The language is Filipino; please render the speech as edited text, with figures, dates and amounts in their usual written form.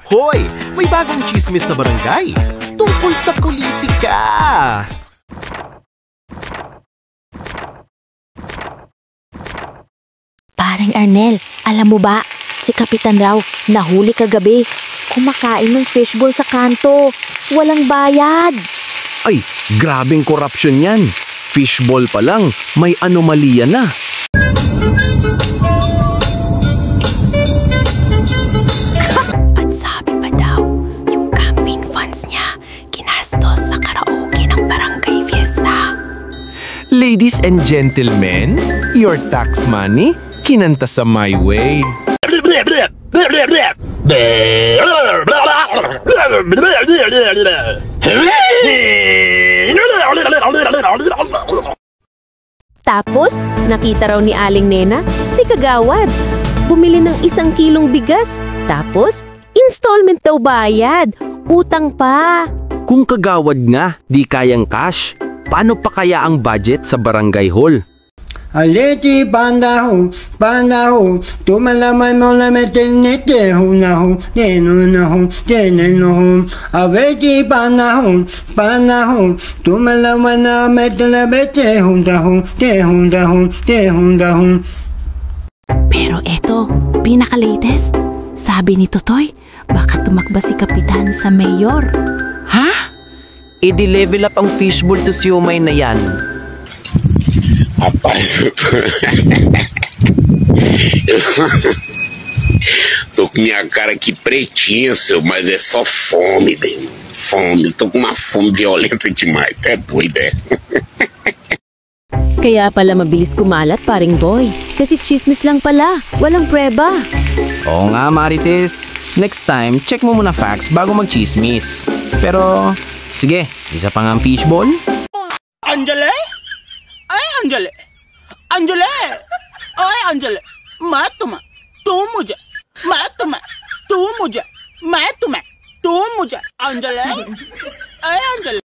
Hoy! May bagong chismis sa barangay tungkol sa politika! Parang Arnel, alam mo ba, si Kapitan raw nahuli kagabi. Kumakain ng fishball sa kanto. Walang bayad. Ay, grabeng korupsyon yan. Fishball pa lang, may anomalya na. At sabi pa daw, yung campaign funds niya ginastos sa karaoke ng barangay fiesta. Ladies and gentlemen, your tax money, kinanta sa my way. Tapos, nakita raw ni Aling Nena si Kagawad. Bumili ng 1 kilong bigas. Tapos, installment daw bayad. Utang pa. Kung Kagawad nga, di kayang cash, paano pa kaya ang budget sa barangay hall? Aleti pandaho, tumalaman mo na metenete hunaho, tenunaho, tenenoho. Aleti pandaho, tumalaman na metenete hundaho, tehundaho. Pero eto, pinaka-latest. Sabi ni Totoy, baka tumakba si Kapitan sa mayor. Ha? I-level up ang fishbowl to siomay na yan. Rapaz, tô com minha cara aqui pretinha, seu, mas é só fome, bem. Fome, tô com uma fome violenta demais, é doido, é. Kaya pala mabilis kumalat, paring boy. Kasi chismis lang pala, walang preba. Oo nga, Marites. Next time, check mo muna facts bago mag-chismis. Pero, sige, isa pa nga ang fishbowl. Anjali? Ay, Anjali! Anjali! Ay, Anjali! Matuma! Tumuja! Matuma! Tumuja! Matuma! Tumuja! Anjali! Ay, Anjali!